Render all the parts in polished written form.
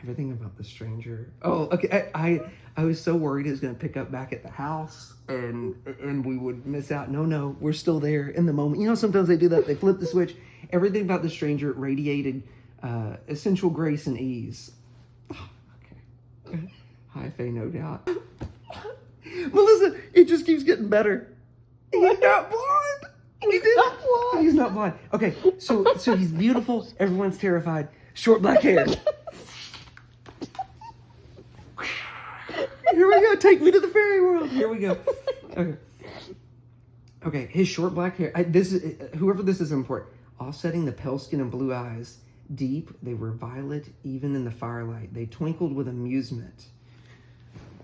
Everything about the stranger. Oh, okay. I was so worried it was going to pick up back at the house and we would miss out. No, we're still there in the moment. You know, sometimes they do that. They flip the switch. Everything about the stranger radiated essential grace and ease. Oh, okay. Hi, Faye, no doubt. Melissa, it just keeps getting better. He's not blind. He's not blind. Okay, so he's beautiful. Everyone's terrified. Short black hair. Here we go. Take me to the fairy world. Here we go. Okay. His short black hair. Whoever this is important. Offsetting the pale skin and blue eyes. Deep, they were violet, even in the firelight. They twinkled with amusement.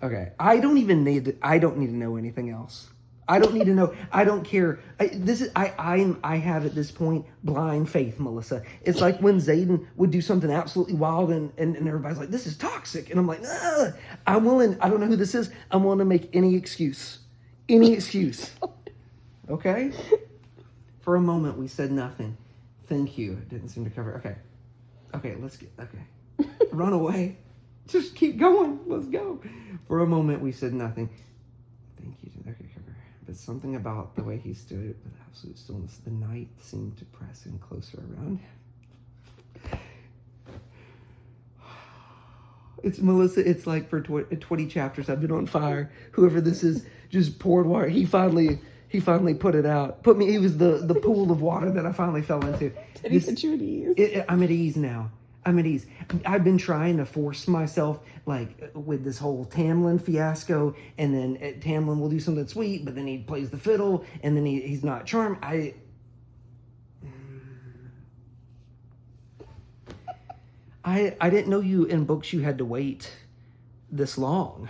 Okay, I don't need to know anything else. I don't need to know. I don't care. I have at this point blind faith, Melissa. It's like when Zayden would do something absolutely wild and everybody's like, this is toxic. And I'm like, nah, I'm willing. I don't know who this is. I'm willing to make any excuse. Any excuse. Okay? For a moment, we said nothing. Thank you. It didn't seem to cover. Okay, run away. Just keep going. Let's go. For a moment, we said nothing. Thank you. Okay, cover. But something about the way he stood with absolute stillness, the night seemed to press in closer around him. It's Melissa. It's like for 20 chapters I've been on fire. Whoever this is just poured water. He finally put it out. He was the pool of water that I finally fell into. Did he put you at ease? I'm at ease now. I'm at ease. I've been trying to force myself, like, with this whole Tamlin fiasco, and then Tamlin will do something sweet, but then he plays the fiddle, and then he's not charmed. I didn't know in books you had to wait this long.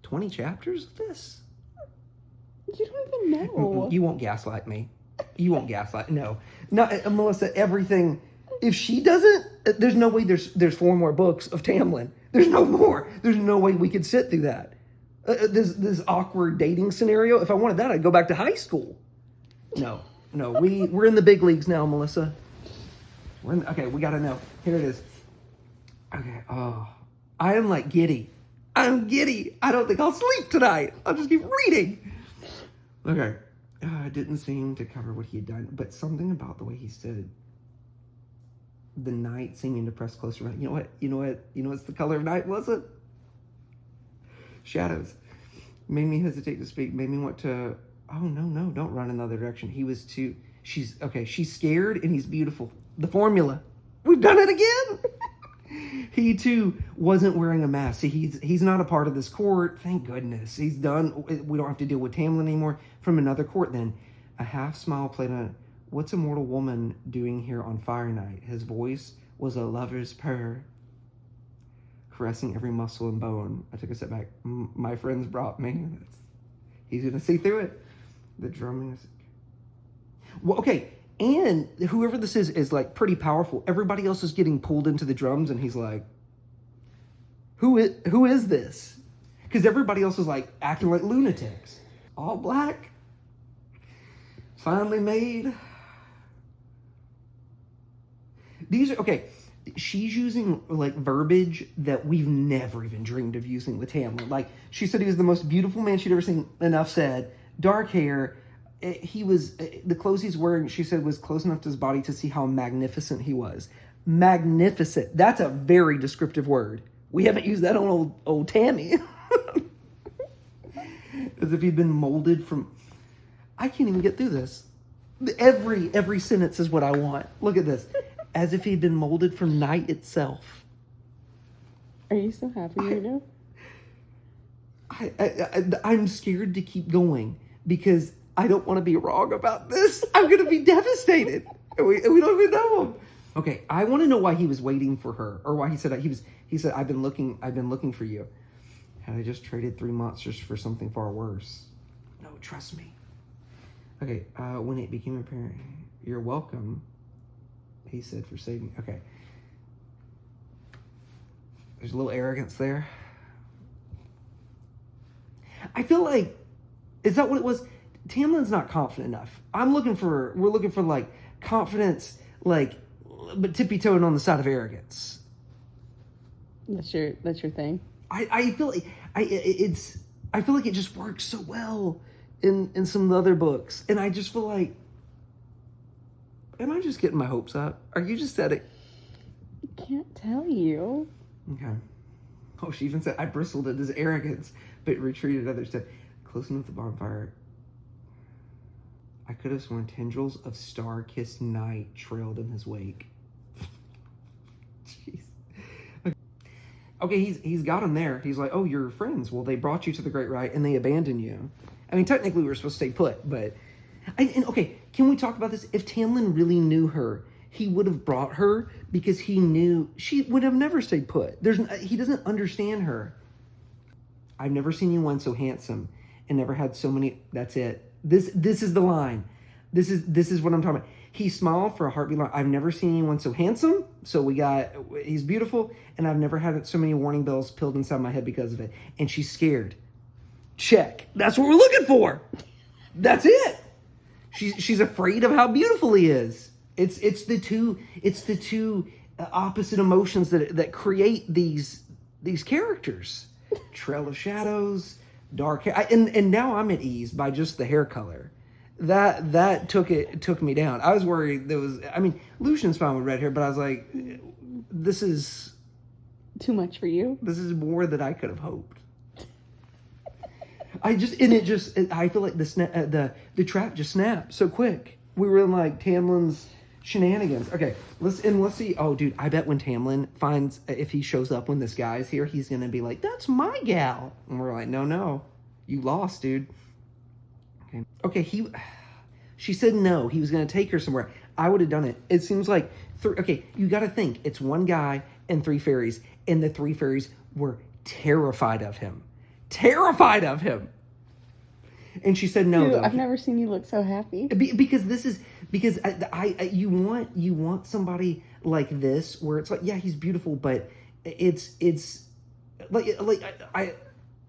20 chapters of this? You don't even know. You won't gaslight me. You won't gaslight. No, Melissa. Everything. If she doesn't, there's no way. There's 4 more books of Tamlin. There's no more. There's no way we could sit through that. This awkward dating scenario. If I wanted that, I'd go back to high school. No. We're in the big leagues now, Melissa. Okay, we gotta know. Here it is. Okay. Oh, I am like giddy. I'm giddy. I don't think I'll sleep tonight. I'll just keep reading. Okay. It didn't seem to cover what he had done, but something about the way he stood. The night seeming to press closer around. You know what's the color of night, was it? Shadows. Made me hesitate to speak. Made me want to. Oh no! Don't run in the other direction. She's scared and he's beautiful. The formula. We've done it again. He too wasn't wearing a mask. See, he's not a part of this court. Thank goodness. He's done. We don't have to deal with Tamlin anymore. From another court then. A half smile played on it. What's a mortal woman doing here on fire night? His voice was a lover's purr, caressing every muscle and bone. I took a step back. My friends brought me. He's going to see through it. The drumming is... Well, okay. And whoever this is like pretty powerful. Everybody else is getting pulled into the drums and he's like, who is this? Because everybody else is like acting like lunatics. All black. Finally made. These are, okay, she's using, like, verbiage that we've never even dreamed of using with Tamlin. Like, she said he was the most beautiful man she'd ever seen. Enough said. Dark hair. The clothes he's wearing, she said, was close enough to his body to see how magnificent he was. Magnificent. That's a very descriptive word. We haven't used that on old Tammy. As if he'd been molded from... I can't even get through this. Every sentence is what I want. Look at this. As if he'd been molded from night itself. Are you so happy right now? I'm scared to keep going because I don't want to be wrong about this. I'm going to be devastated. We don't even know him. Okay, I want to know why he was waiting for her, or why he said I've been looking for you. Had I just traded 3 monsters for something far worse? No, trust me. Okay, when it became apparent, you're welcome, he said, for saving. Okay. There's a little arrogance there. I feel like, is that what it was? Tamlin's not confident enough. We're looking for like confidence, like, but tippy-toeing on the side of arrogance. That's your thing. I feel like I feel like it just works so well in some of the other books, and I just feel like, am I just getting my hopes up? Are you just setting? Can't tell you. Okay. Oh, she even said I bristled at his arrogance, but retreated other steps. Close enough to the bonfire. I could have sworn tendrils of star-kissed night trailed in his wake. Jeez. Okay, he's got him there. He's like, oh, you're friends. Well, they brought you to the Great Rite and they abandoned you. I mean, technically we were supposed to stay put, but... And okay, can we talk about this? If Tamlin really knew her, he would have brought her because he knew she would have never stayed put. He doesn't understand her. I've never seen anyone so handsome and never had so many... That's it. This is the line. This is what I'm talking about. He smiled for a heartbeat long. I've never seen anyone so handsome. So he's beautiful, and I've never had so many warning bells pealed inside my head because of it. And she's scared. Check. That's what we're looking for. That's it. She's afraid of how beautiful he is. It's the two opposite emotions that create these characters. Trail of shadows, dark hair, and now I'm at ease by just the hair color. That took me down. I was worried Lucian's fine with red hair, but I was like, this is too much for you. This is more than I could have hoped. I feel like the trap just snapped so quick. We were in like Tamlin's shenanigans. Okay, let's see. Oh, dude, I bet when Tamlin finds, if he shows up when this guy's here, he's gonna be like, "That's my gal," and we're like, "No, you lost, dude." Okay, she said no. He was gonna take her somewhere. I would have done it. It seems like you got to think it's one guy and 3 fairies, and the 3 fairies were terrified of him. Terrified of him. And she said no. Dude, though. I've never seen you look so happy. Because you want somebody like this where it's like, yeah, he's beautiful, but it's like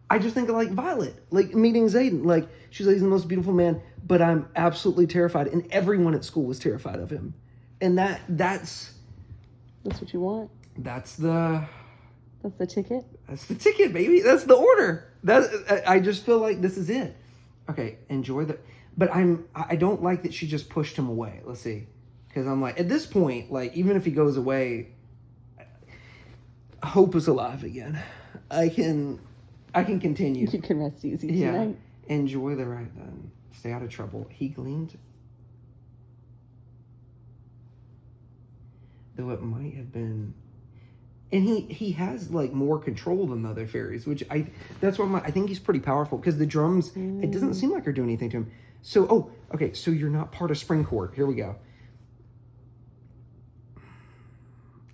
I just think of like Violet, like meeting Xaden. Like she's like, he's the most beautiful man, but I'm absolutely terrified, and everyone at school was terrified of him. And that's what you want. That's the ticket. That's the ticket, baby. That's the order. I just feel like this is it. Okay, enjoy but I don't like that she just pushed him away. Let's see. Because I'm like, at this point, like, even if he goes away, hope is alive again. I can continue. You can rest easy tonight. Enjoy the ride then. Stay out of trouble. He gleamed. Though it might have been... And he has like more control than the other fairies, which that's why I think he's pretty powerful, because the drums, it doesn't seem like they're doing anything to him. So, okay, so you're not part of Spring Court. Here we go.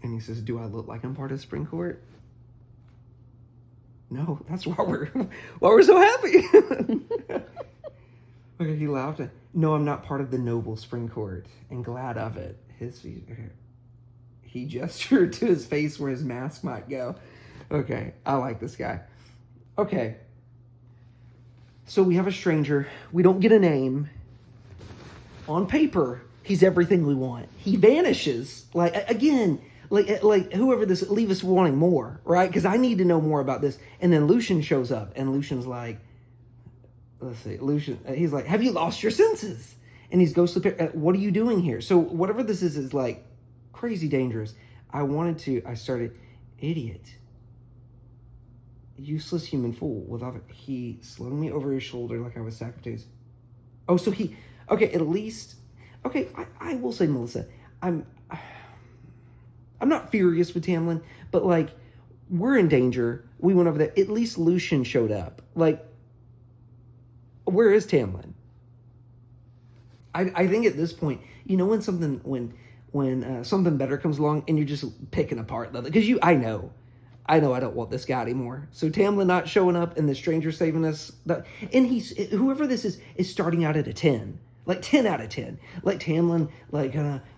And he says, do I look like I'm part of Spring Court? No, that's why we're so happy. Okay, he laughed. No, I'm not part of the noble Spring Court, and glad of it. He gestured to his face where his mask might go. Okay, I like this guy. Okay. So we have a stranger. We don't get a name. On paper, he's everything we want. He vanishes. Like, again, like whoever this, leave us wanting more, right? Because I need to know more about this. And then Lucian shows up, and Lucian's like, let's see, he's like, have you lost your senses? And he's ghostly, what are you doing here? So whatever this is like, crazy dangerous. I started, idiot. Useless human fool. He slung me over his shoulder like I was sack potatoes. Oh, so at least, I will say, Melissa, I'm not furious with Tamlin, but like, we're in danger. We went over there. At least Lucian showed up. Like, where is Tamlin? I think at this point, when something better comes along and you're just picking apart the other, because I know I don't want this guy anymore. So Tamlin not showing up and the stranger saving us, and whoever this is starting out at a 10, like 10 out of 10. Like Tamlin, like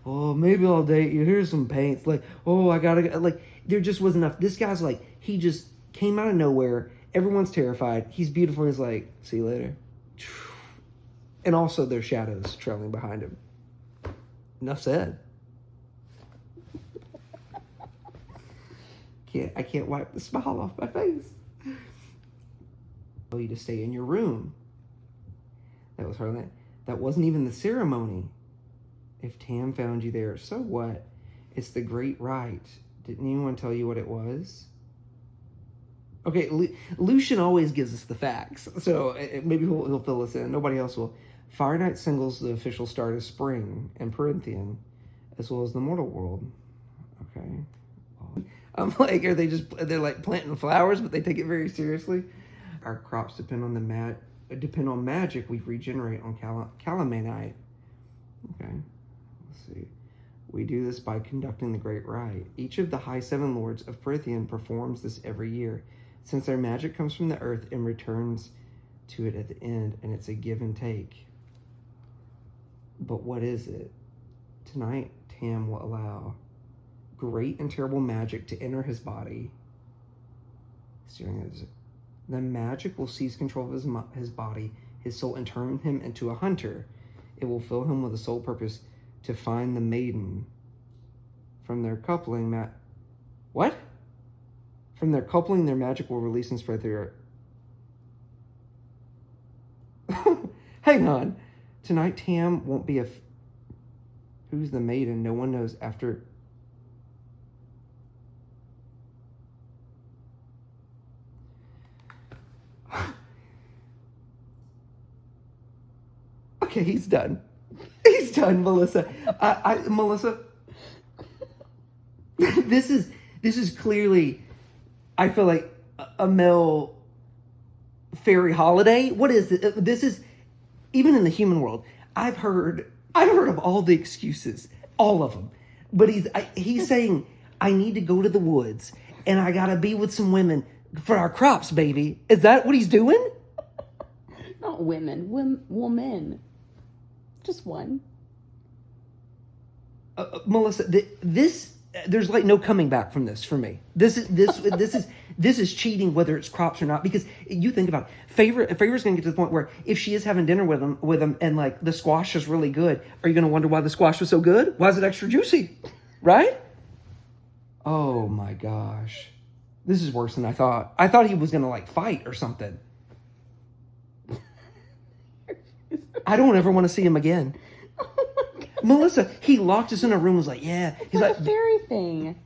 maybe I'll date you. Here's some paints. Like, I gotta, like, there just wasn't enough. This guy's like, he just came out of nowhere. Everyone's terrified. He's beautiful. He's like, see you later. And also there's shadows trailing behind him. Enough said. can't wipe the smile off my face. Tell you to stay in your room. That was hardly. That wasn't even the ceremony. If Tam found you there, so what? It's the great rite. Didn't anyone tell you what it was? Okay, Lucian always gives us the facts, so maybe he'll fill us in. Nobody else will. Fire Night singles the official start of spring in Perinthian, as well as the mortal world. Okay. I'm like, they're like planting flowers, but they take it very seriously. Our crops depend on magic we regenerate on Calamanite. Okay. Let's see. We do this by conducting the Great Rite. Each of the High Seven Lords of Prithian performs this every year, since their magic comes from the earth and returns to it at the end, and it's a give and take. But what is it? Tonight, Tam will allow great and terrible magic to enter his body. The magic will seize control of his body, his soul, and turn him into a hunter. It will fill him with a sole purpose to find the maiden. From their coupling, From their coupling, their magic will release and spread through Hang on. Tonight, Tam won't be Who's the maiden? No one knows after... Okay, he's done. He's done, Melissa. Melissa, this is clearly, I feel like, a male fairy holiday. What is it? This is, even in the human world, I've heard of all the excuses, all of them. But he's saying, I need to go to the woods and I gotta be with some women for our crops, baby. Is that what he's doing? Not women, woman. Just one. Melissa, there's like no coming back from this for me. This is cheating, whether it's crops or not. Because you think about it, Favor's going to get to the point where if she is having dinner with him, and like the squash is really good, are you going to wonder why the squash was so good? Why is it extra juicy, right? Oh my gosh, this is worse than I thought. I thought he was going to like fight or something. I don't ever want to see him again. Oh my God. Melissa, he locked us in a room, was like, yeah. It's like a fairy thing.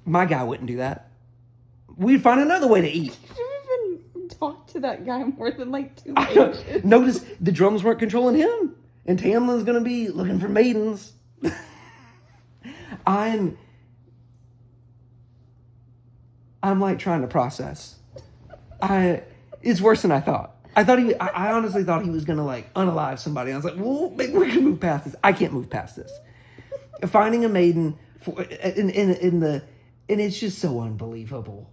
My guy wouldn't do that. We'd find another way to eat. You even talked to that guy more than like 2 pages. Notice the drums weren't controlling him. And Tamlin's going to be looking for maidens. I'm like trying to process. It's worse than I thought. I honestly thought he was going to like unalive somebody. I was like, well, maybe we can move past this. I can't move past this. Finding a maiden and it's just so unbelievable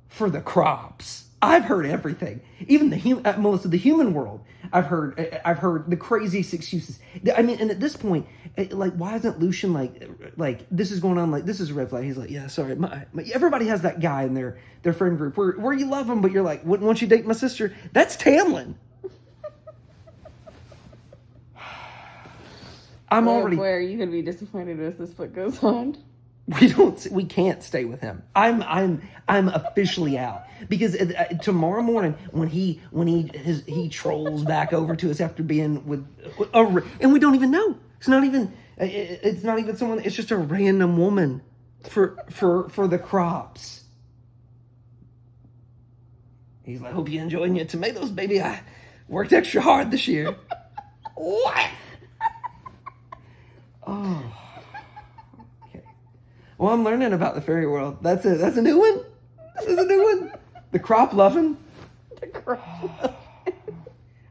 for the crops. I've heard everything. Even Melissa, the human world. I've heard the craziest excuses. I mean, and at this point, like, why isn't Lucian like this is going on? Like, this is a red flag. He's like, yeah, sorry. Everybody has that guy in their friend group where you love him, but you're like, wouldn't want you date my sister? That's Tamlin. Boy, are you gonna be disappointed as this book goes on? We can't stay with him. I'm officially out because tomorrow morning when he trolls back over to us after being with and we don't even know. It's not even someone. It's just a random woman for the crops. He's like, hope you enjoying your tomatoes, baby. I worked extra hard this year. What? Oh. Well, I'm learning about the fairy world. That's a new one. This is a new one. The crop loving. The crop.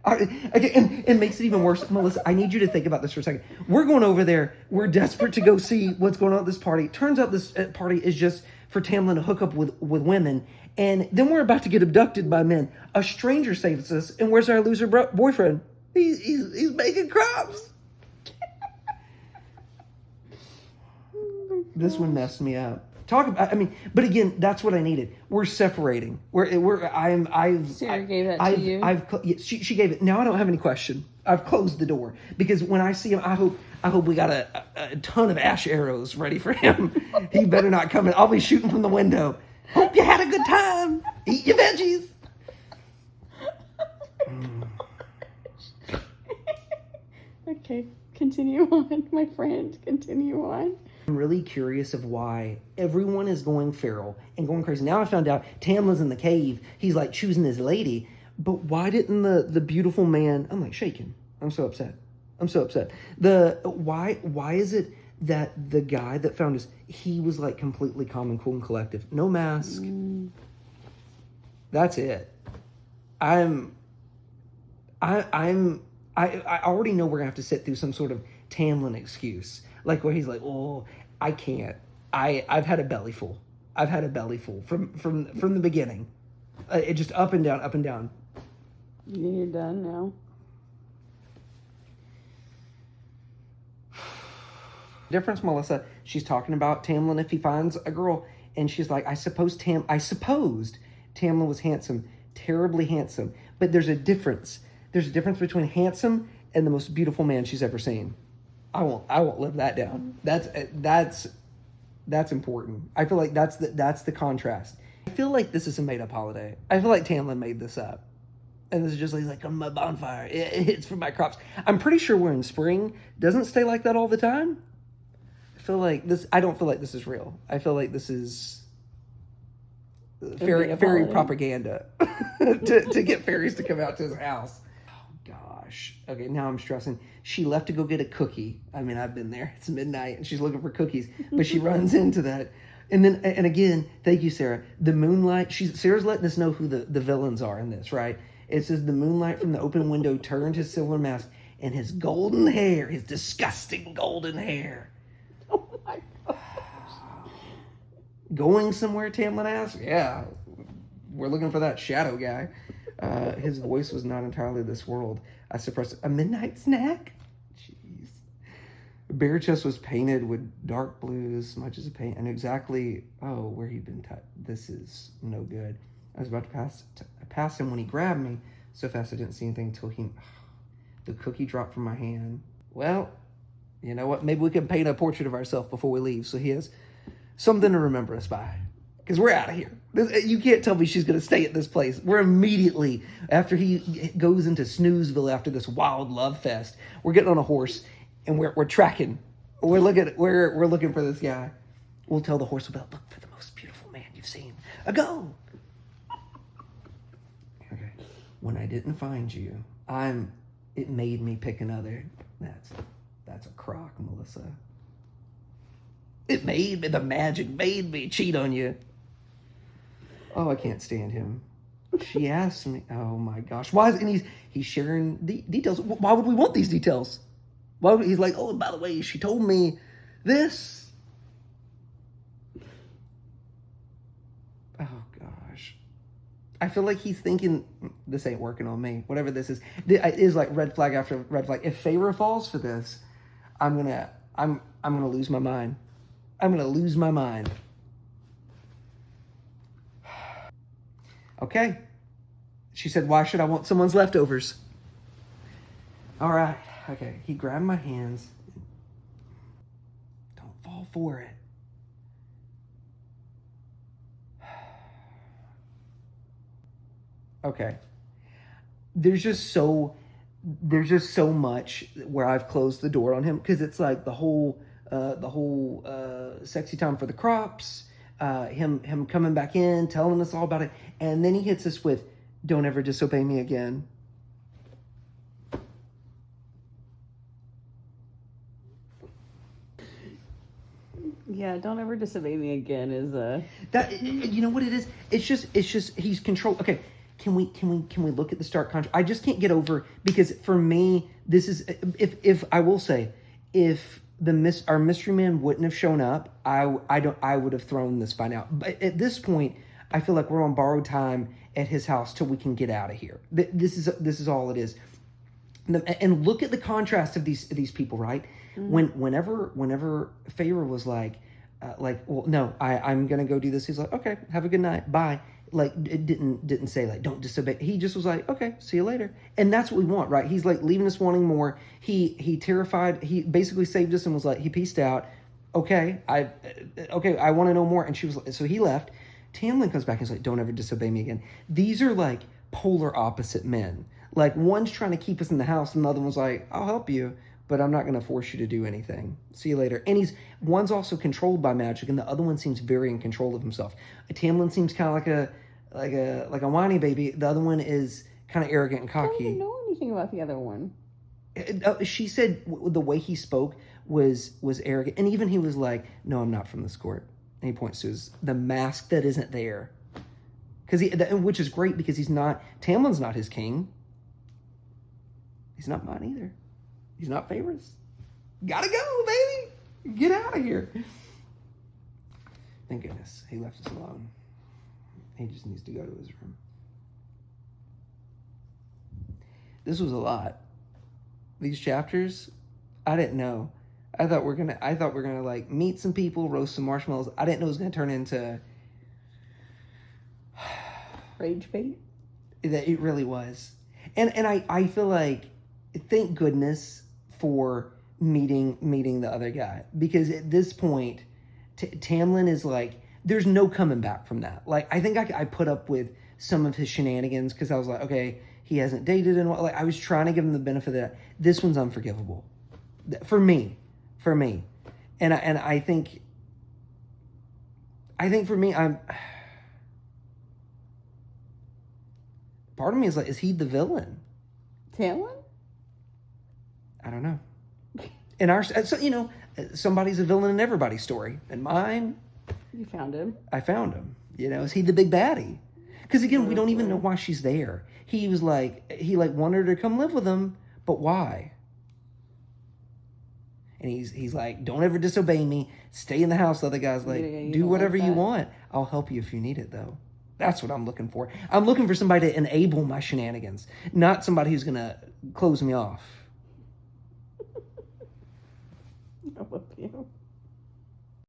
Okay, and it makes it even worse. Melissa, I need you to think about this for a second. We're going over there. We're desperate to go see what's going on at this party. Turns out this party is just for Tamlin to hook up with women. And then we're about to get abducted by men. A stranger saves us. And where's our loser boyfriend? He's making crops. This one messed me up. Talk about. I mean, but again, that's what I needed. We're separating. Sarah gave that to you? She gave it. Now I don't have any question. I've closed the door because when I see him, I hope we got a ton of ash arrows ready for him. He better not come in. I'll be shooting from the window. Hope you had a good time. Eat your veggies. Okay, continue on, my friend. Continue on. I'm really curious of why everyone is going feral and going crazy. Now I found out Tamlin's in the cave. He's like choosing his lady. But why didn't the beautiful man... I'm like shaking. I'm so upset. Why is it that the guy that found us, he was like completely calm and cool and collective. No mask. That's it. I already know we're gonna have to sit through some sort of Tamlin excuse, like where he's like, "Oh, I can't. I've had a belly full. I've had a belly full from the beginning. It just up and down, up and down." You're done now. Difference, Melissa. She's talking about Tamlin if he finds a girl, and she's like, I supposed Tamlin was handsome, terribly handsome, but there's a difference. There's a difference between handsome and the most beautiful man she's ever seen. I won't live that down. That's important. I feel like that's the contrast. I feel like this is a made up holiday. I feel like Tamlin made this up. And this is just like, he's like, on my bonfire. It's for my crops. I'm pretty sure we're in spring. Doesn't stay like that all the time. I don't feel like this is real. I feel like this is fairy propaganda to get fairies to come out to his house. Gosh. Okay, now I'm stressing. She left to go get a cookie. I mean, I've been there. It's midnight and she's looking for cookies, but she runs into that. And again, thank you, Sarah. The moonlight, Sarah's letting us know who the villains are in this, right? It says the moonlight from the open window turned his silver mask and his golden hair, his disgusting golden hair. Oh my gosh. Going somewhere, Tamlin asked? Yeah. We're looking for that shadow guy. His voice was not entirely this world. I suppressed a midnight snack? Jeez. Bare chest was painted with dark blues, much as a paint, and exactly, where he'd been touched. This is no good. I was about to pass him when he grabbed me so fast I didn't see anything until the cookie dropped from my hand. Well, you know what? Maybe we can paint a portrait of ourselves before we leave so he has something to remember us by. Because we're out of here. You can't tell me she's going to stay at this place. We're immediately, after he goes into Snoozeville after this wild love fest, we're getting on a horse and we're tracking. We're looking for this guy. We'll tell the horse about, look for the most beautiful man you've seen. Go. Okay. When I didn't find you, it made me pick another. That's a crock, Melissa. The magic made me cheat on you. Oh, I can't stand him. She asked me, oh my gosh. He's sharing the details. Why would we want these details? He's like, oh, by the way, she told me this. Oh gosh. I feel like he's thinking, this ain't working on me. Whatever this is. It is like red flag after red flag. If Feyre falls for this, I'm gonna lose my mind. I'm going to lose my mind. Okay. She said, why should I want someone's leftovers? All right. Okay. He grabbed my hands. Don't fall for it. Okay. There's just so much where I've closed the door on him because it's like the whole sexy time for the crops, him coming back in, telling us all about it, and then he hits us with, don't ever disobey me again. Yeah, don't ever disobey me again is that, you know what it is? It's just he's controlled. Okay, can we look at the stark contrast? I just can't get over, because for me this is, if I will say, if our mystery man wouldn't have shown up, I would have thrown this by now. But at this point, I feel like we're on borrowed time at his house till we can get out of here. This is all it is. And look at the contrast of these people, right? Mm-hmm. Whenever Feyre was like, well, no, I'm gonna go do this. He's like, okay, have a good night, bye. Like, it didn't say like, don't disobey. He just was like, okay, see you later. And that's what we want, right? He's like leaving us wanting more. He terrified. He basically saved us and was like, he peaced out. Okay, I want to know more. And she was like, so he left. Tamlin comes back and is like, don't ever disobey me again. These are like polar opposite men. Like, one's trying to keep us in the house, and the other one's like, I'll help you, but I'm not going to force you to do anything. See you later. And one's also controlled by magic, and the other one seems very in control of himself. Tamlin seems kind of like a whiny baby. The other one is kind of arrogant and I don't cocky. even know anything about the other one. She said the way he spoke was arrogant, and even he was like, "No, I'm not from this court." And he points to the mask that isn't there, which is great because he's not. Tamlin's not his king. He's not mine either. He's not favorites. Gotta go, baby. Get out of here. Thank goodness he left us alone. He just needs to go to his room. This was a lot. These chapters, I didn't know. I thought we're gonna like meet some people, roast some marshmallows. I didn't know it was gonna turn into Rage bait? that. It really was. And I feel like, thank goodness for meeting the other guy, because at this point Tamlin is like, there's no coming back from that. Like, I think I put up with some of his shenanigans because I was like, okay, he hasn't dated and like, I was trying to give him the benefit of that. This one's unforgivable for me. And I think for me, part of me is like, is he the villain? Tamlin? I don't know. So, somebody's a villain in everybody's story. In mine, You found him. I found him. Is he the big baddie? Because again, we don't even know why she's there. He was like, he wanted her to come live with him, but why? And he's like, don't ever disobey me. Stay in the house. The other guy's like, do whatever you want. I'll help you if you need it, though. That's what I'm looking for. I'm looking for somebody to enable my shenanigans, not somebody who's going to close me off. I love you.